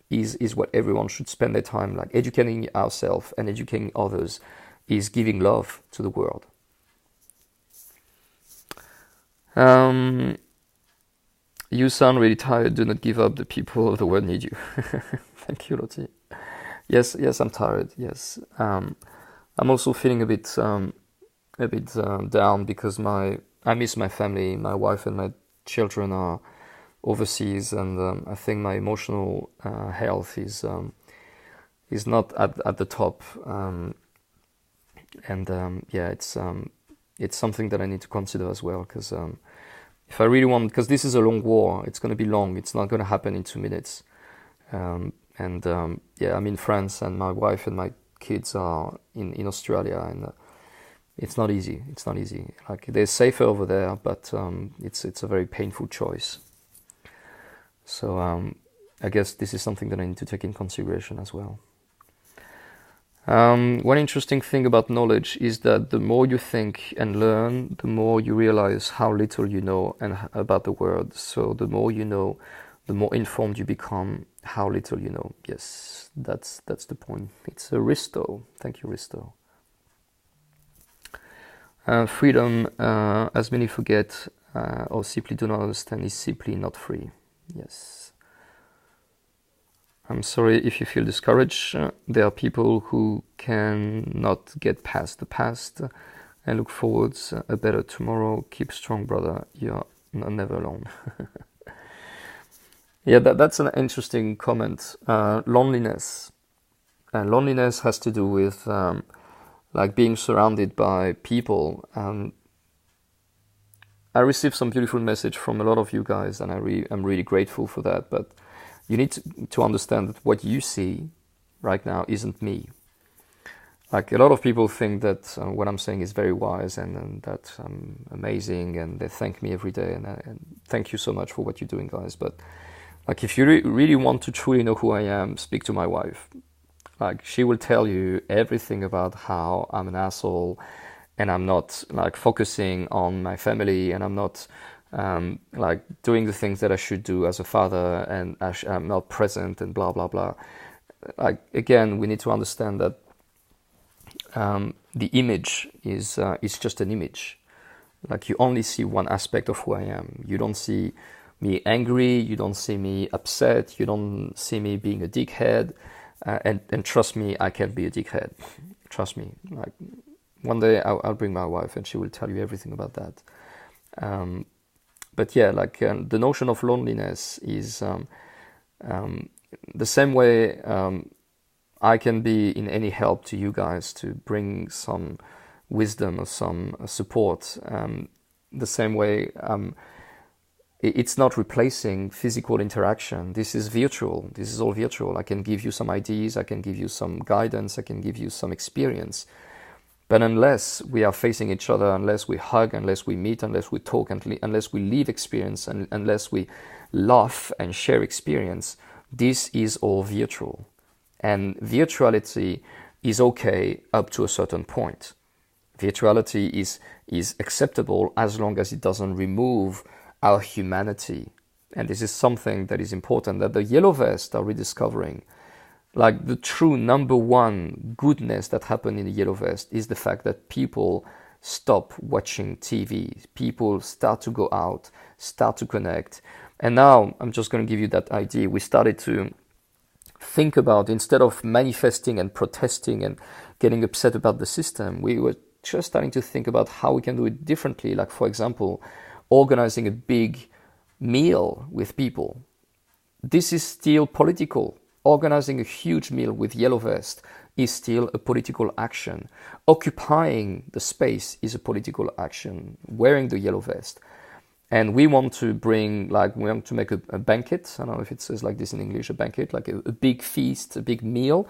is what everyone should spend their time. Like, educating ourselves and educating others is giving love to the world. You sound really tired. Do not give up. The people of the world need you. Thank you, Lottie. Yes, I'm tired. Yes, I'm also feeling a bit down because I miss my family. My wife and my children are overseas, and I think my emotional health is not at the top. It's something that I need to consider as well, because if I really want, because this is a long war, it's going to be long. It's not going to happen in 2 minutes. I'm in France, and my wife and my kids are in Australia, and it's not easy. It's not easy. Like, they're safer over there, but it's a very painful choice. So I guess this is something that I need to take in consideration as well. One interesting thing about knowledge is that the more you think and learn, the more you realize how little you know about the world. So the more you know, the more informed you become, how little you know. Yes, that's the point. It's a Risto. Thank you, Risto. Freedom, as many forget or simply do not understand, is simply not free. Yes. I'm sorry if you feel discouraged. There are people who cannot get past the past and look forwards a better tomorrow. Keep strong, brother. You're never alone. Yeah, that's an interesting comment. Loneliness. Loneliness has to do with like being surrounded by people. I received some beautiful message from a lot of you guys, and I'm really grateful for that. But you need to understand that what you see right now isn't me. Like, a lot of people think that what I'm saying is very wise and that I'm amazing, and they thank me every day. And thank you so much for what you're doing, guys. But like, if you really want to truly know who I am, speak to my wife. Like, she will tell you everything about how I'm an asshole, and I'm not like focusing on my family, and I'm not like doing the things that I should do as a father, and I'm not present, and blah blah blah. Like, again, we need to understand that the image is just an image. Like, you only see one aspect of who I am. You don't see me angry. You don't see me upset. You don't see me being a dickhead. And trust me, I can be a dickhead. Trust me. Like one day I'll bring my wife and she will tell you everything about that. But yeah, like the notion of loneliness is the same way I can be in any help to you guys to bring some wisdom or some support. The same way it's not replacing physical interaction. This is virtual. This is all virtual. I can give you some ideas. I can give you some guidance. I can give you some experience. But unless we are facing each other, unless we hug, unless we meet, unless we talk, unless we live experience, and unless we laugh and share experience, this is all virtual. And virtuality is okay up to a certain point. Virtuality is acceptable as long as it doesn't remove our humanity. And this is something that is important that the Yellow Vests are rediscovering. Like the true number one goodness that happened in the Yellow Vest is the fact that people stop watching TV. People start to go out, start to connect. And now I'm just going to give you that idea. We started to think about, instead of manifesting and protesting and getting upset about the system, we were just starting to think about how we can do it differently. Like, for example, organizing a big meal with people. This is still political. Organizing a huge meal with Yellow Vest is still a political action. Occupying the space is a political action. Wearing the Yellow Vest. And we want to bring, like, we want to make a banquet. I don't know if it says like this in English, a banquet, like a big feast, a big meal,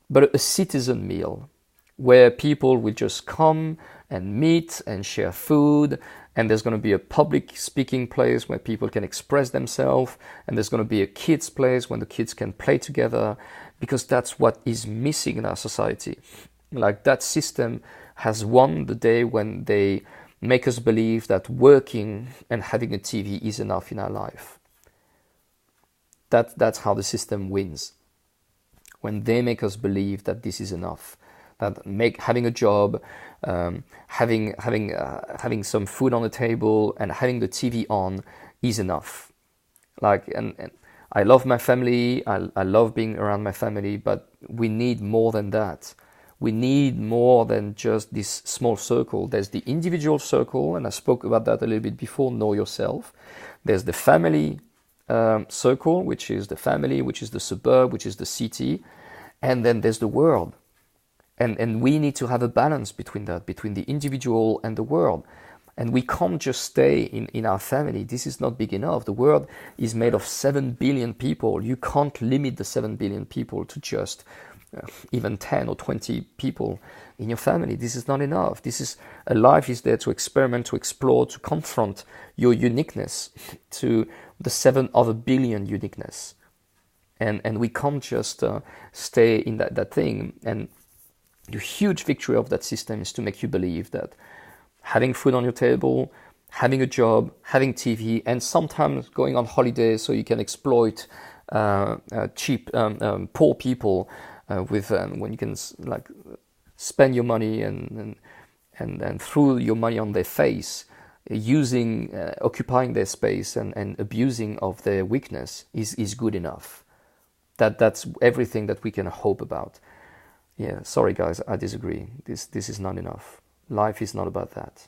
but a citizen meal where people will just come and meet and share food. And there's going to be a public speaking place where people can express themselves. And there's going to be a kids place when the kids can play together, because that's what is missing in our society. Like, that system has won the day when they make us believe that working and having a TV is enough in our life. That's how the system wins. When they make us believe that this is enough, that having a job, having some food on the table and having the TV on is enough. Like, and I love my family. I love being around my family, but we need more than that. We need more than just this small circle. There's the individual circle, and I spoke about that a little bit before, know yourself. There's the family circle, which is the family, which is the suburb, which is the city. And then there's the world. And we need to have a balance between that, between the individual and the world. And we can't just stay in our family. This is not big enough. The world is made of 7 billion people. You can't limit the 7 billion people to just even 10 or 20 people in your family. This is not enough. A life is there to experiment, to explore, to confront your uniqueness to the 7 other billion uniqueness. And we can't just stay in that thing. And the huge victory of that system is to make you believe that having food on your table, having a job, having TV, and sometimes going on holiday so you can exploit cheap, poor people when you can like spend your money and throw your money on their face, occupying their space and abusing of their weakness is good enough. That's everything that we can hope about. Yeah, sorry guys, I disagree. This is not enough. Life is not about that.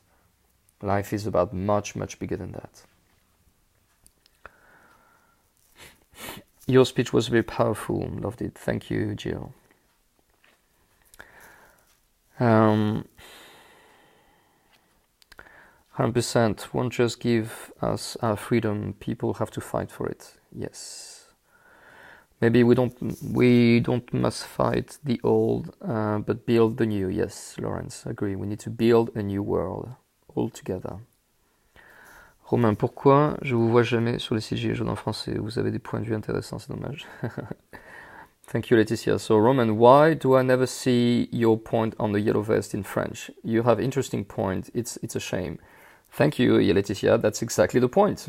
Life is about much, much bigger than that. Your speech was very powerful. Loved it. Thank you, Jill. 100% won't just give us our freedom. People have to fight for it. Yes. Maybe we don't must fight the old, but build the new. Yes, Lawrence, agree. We need to build a new world all together. Romain, pourquoi je vous vois jamais sur les sites gilets jaunes en français? Vous avez des points de vue intéressants, c'est dommage. Thank you, Laetitia. So, Roman, why do I never see your point on the yellow vest in French? You have interesting point. It's a shame. Thank you, Laetitia. That's exactly the point.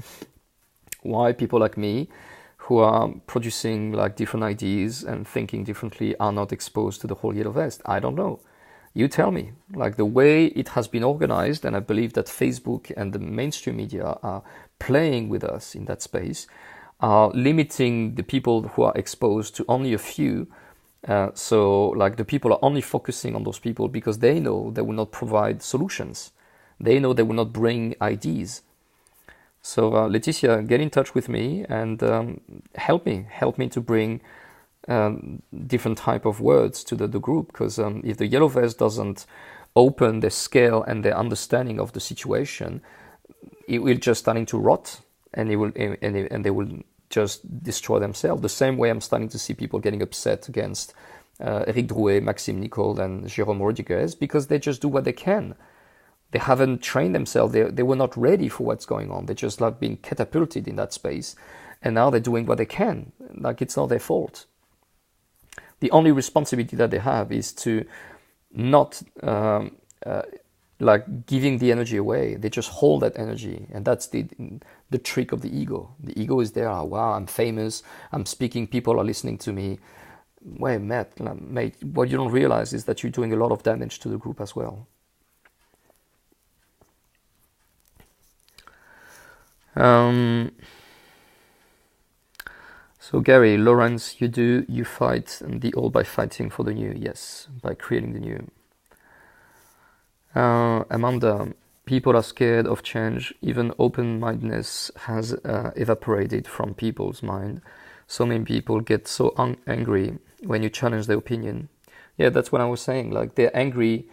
Why people like me, who are producing like different ideas and thinking differently, are not exposed to the whole yellow vest? I don't know. You tell me. Like the way it has been organized, and I believe that Facebook and the mainstream media are playing with us in that space, are limiting the people who are exposed to only a few, So like the people are only focusing on those people because they know they will not provide solutions. They know they will not bring ideas. So Laetitia, get in touch with me and help me to bring different type of words to the group, because if the yellow vest doesn't open their scale and their understanding of the situation, it will just starting to rot, and they will just destroy themselves. The same way I'm starting to see people getting upset against Eric Drouet, Maxime Nicole, and Jérôme Rodriguez, because they just do what they can. They haven't trained themselves. They were not ready for what's going on. They just like being catapulted in that space, and now they're doing what they can. Like, it's not their fault. The only responsibility that they have is to not like giving the energy away. They just hold that energy, and that's the trick of the ego. The ego is there. Oh, wow, I'm famous. I'm speaking. People are listening to me. Wait, mate, what you don't realize is that you're doing a lot of damage to the group as well. So Gary, Lawrence, you fight the old by fighting for the new. Yes, by creating the new. Amanda, people are scared of change. Even open-mindedness has evaporated from people's mind. So many people get so angry when you challenge their opinion. Yeah, that's what I was saying. Like, they're angry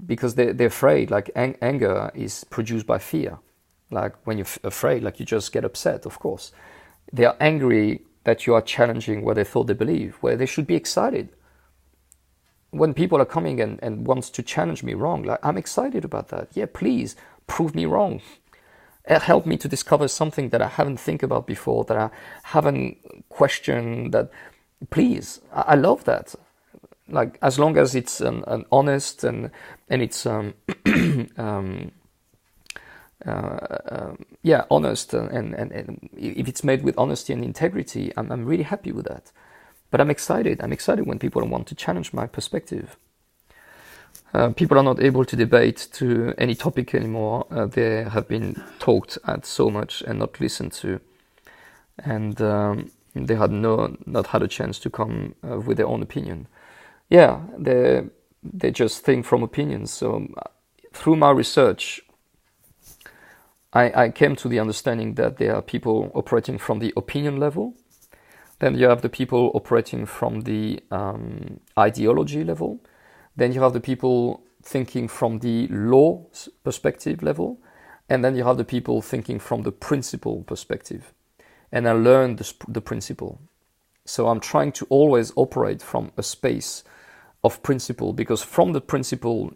because they're afraid. Like, anger is produced by fear. Like, when you're afraid, like, you just get upset, of course. They are angry that you are challenging what they thought they believe, where they should be excited. When people are coming and wants to challenge me wrong, like, I'm excited about that. Yeah, please prove me wrong. Help me to discover something that I haven't think about before, that I haven't questioned. That, please, I love that. Like, as long as it's an honest and it's honest, and if it's made with honesty and integrity, I'm really happy with that. But I'm excited when people want to challenge my perspective. People are not able to debate to any topic anymore. They have been talked at so much and not listened to, and they had not had a chance to come with their own opinion. Yeah, they just think from opinions. So through my research, I came to the understanding that there are people operating from the opinion level. Then you have the people operating from the ideology level. Then you have the people thinking from the law perspective level. And then you have the people thinking from the principle perspective. And I learned the principle. So I'm trying to always operate from a space of principle, because from the principle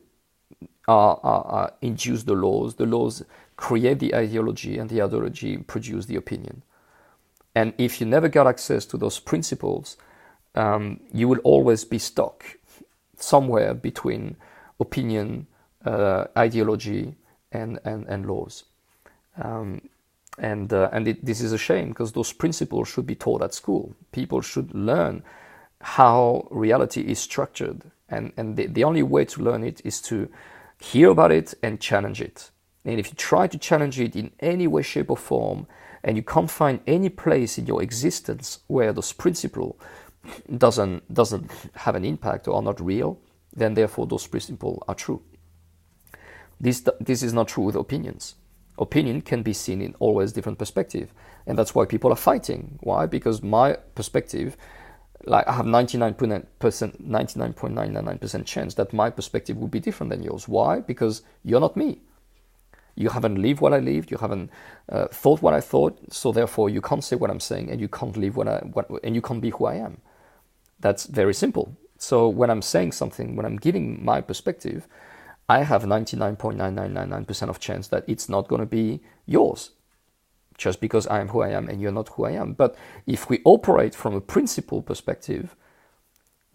are induced the laws. The laws create the ideology, and the ideology produce the opinion. And if you never got access to those principles, you will always be stuck somewhere between opinion, ideology, and laws. This is a shame, because those principles should be taught at school. People should learn how reality is structured. And the only way to learn it is to hear about it and challenge it. And if you try to challenge it in any way, shape, or form, and you can't find any place in your existence where those principles doesn't have an impact or are not real, then therefore those principles are true. This is not true with opinions. Opinion can be seen in always different perspective, and that's why people are fighting. Why? Because my perspective, like, I have 99.999% chance that my perspective will be different than yours. Why? Because you're not me. You haven't lived what I lived. You haven't thought what I thought. So therefore, you can't say what I'm saying, and you can't live and you can't be who I am. That's very simple. So when I'm saying something, when I'm giving my perspective, I have 99.9999% of chance that it's not going to be yours, just because I am who I am and you're not who I am. But if we operate from a principle perspective,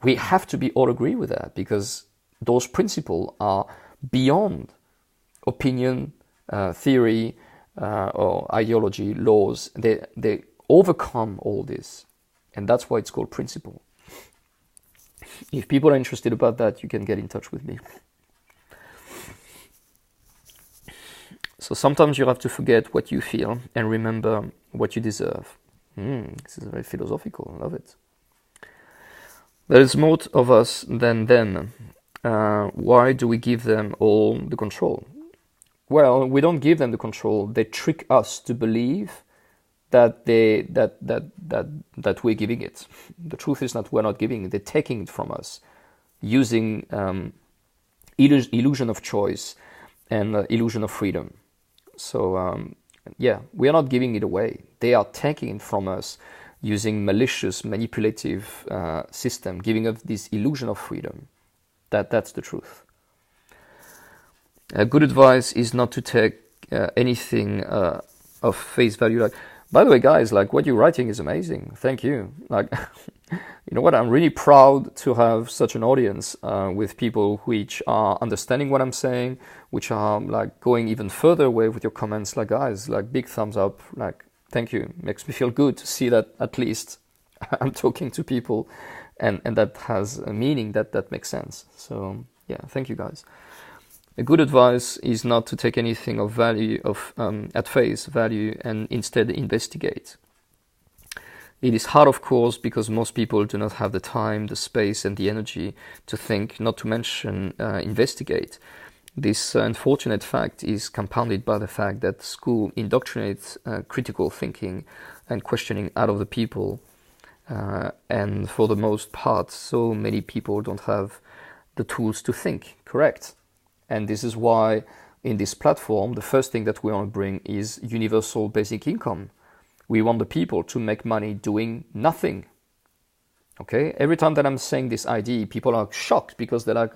we have to be all agree with that, because those principles are beyond opinion, theory, or ideology, laws. They overcome all this, and that's why it's called principle. If people are interested about that, you can get in touch with me. So sometimes you have to forget what you feel and remember what you deserve. This is very philosophical. I love it. There is more of us than them. Why do we give them all the control? Well, we don't give them the control. They trick us to believe that we're giving it. The truth is that we're not giving it. They're taking it from us using illusion of choice and illusion of freedom. So yeah, we are not giving it away. They are taking it from us using malicious, manipulative system, giving us this illusion of freedom. That's the truth. Good advice is not to take anything of face value. Like, by the way, guys, like what you're writing is amazing. Thank you. Like, you know what? I'm really proud to have such an audience with people which are understanding what I'm saying, which are like going even further away with your comments. Like, guys, like big thumbs up. Like, thank you. Makes me feel good to see that at least I'm talking to people, and that has a meaning that makes sense. So yeah, thank you, guys. A good advice is not to take anything of value at face value and instead investigate. It is hard, of course, because most people do not have the time, the space, and the energy to think, not to mention investigate. This unfortunate fact is compounded by the fact that school indoctrinates critical thinking and questioning out of the people. And for the most part, so many people don't have the tools to think, correct? And this is why in this platform, the first thing that we want to bring is universal basic income. We want the people to make money doing nothing. Okay? Every time that I'm saying this idea, people are shocked because they're like,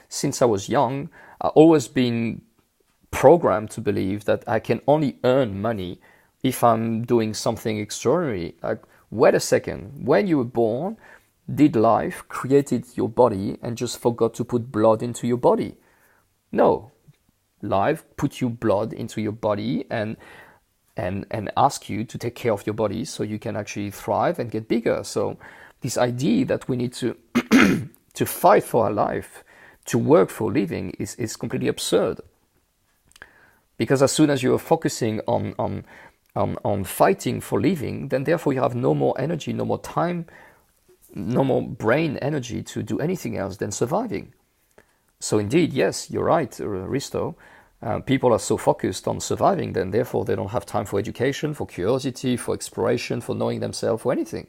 since I was young, I've always been programmed to believe that I can only earn money if I'm doing something extraordinary. Like, wait a second. When you were born, did life created your body and just forgot to put blood into your body? No, life put you blood into your body and ask you to take care of your body so you can actually thrive and get bigger. So this idea that we need to to fight for our life, to work for a living is completely absurd. Because as soon as you are focusing on fighting for living, then therefore you have no more energy, no more time, no more brain energy to do anything else than surviving. So indeed, yes, you're right, Risto. People are so focused on surviving, then therefore they don't have time for education, for curiosity, for exploration, for knowing themselves, for anything.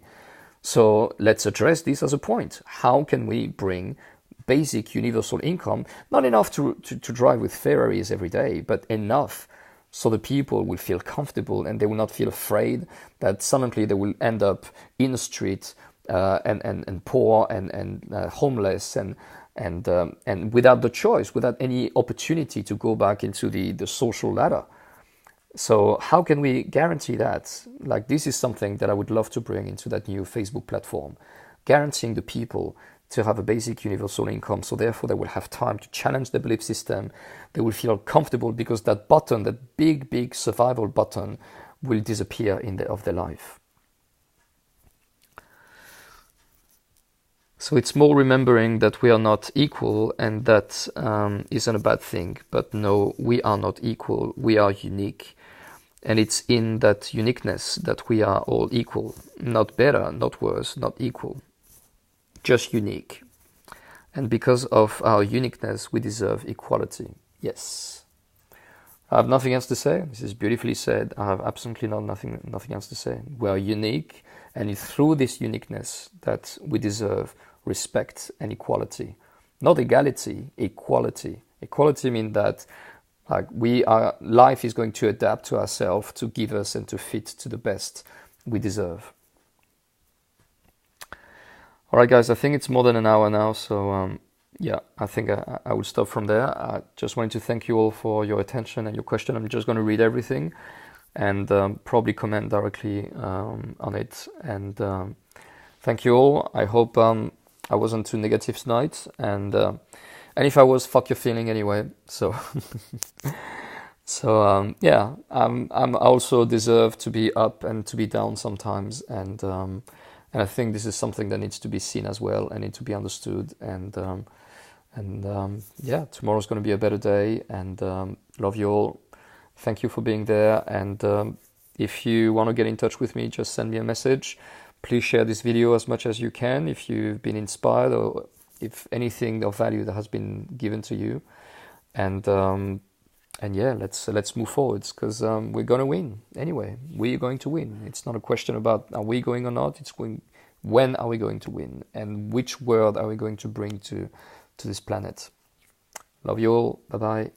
So let's address this as a point. How can we bring basic universal income, not enough to drive with Ferraris every day, but enough so the people will feel comfortable and they will not feel afraid that suddenly they will end up in the street and poor and homeless and without the choice, without any opportunity to go back into the social ladder. So how can we guarantee that? Like, this is something that I would love to bring into that new Facebook platform, guaranteeing the people to have a basic universal income. So therefore they will have time to challenge their belief system. They will feel comfortable because that button, that big survival button, will disappear of their life. So it's more remembering that we are not equal, and that isn't a bad thing. But no, we are not equal. We are unique. And it's in that uniqueness that we are all equal. Not better, not worse, not equal. Just unique. And because of our uniqueness, we deserve equality. Yes. I have nothing else to say. This is beautifully said. I have absolutely nothing else to say. We are unique, and it's through this uniqueness that we deserve respect and equality. Not equality, equality. Equality means that life is going to adapt to ourselves to give us and to fit to the best we deserve. All right, guys, I think it's more than an hour now, so yeah, I think I will stop from there. I just wanted to thank you all for your attention and your question. I'm just going to read everything and probably comment directly on it. And thank you all. I hope I wasn't too negative tonight, and if I was, fuck your feeling anyway. So, yeah, I also deserve to be up and to be down sometimes, and I think this is something that needs to be seen as well and need to be understood. And yeah, tomorrow's going to be a better day. And love you all. Thank you for being there. And if you want to get in touch with me, just send me a message. Please share this video as much as you can if you've been inspired, or if anything of value that has been given to you. And yeah, let's move forwards, because we're going to win anyway. We're going to win. It's not a question about are we going or not. It's when are we going to win, and which world are we going to bring to this planet. Love you all. Bye bye.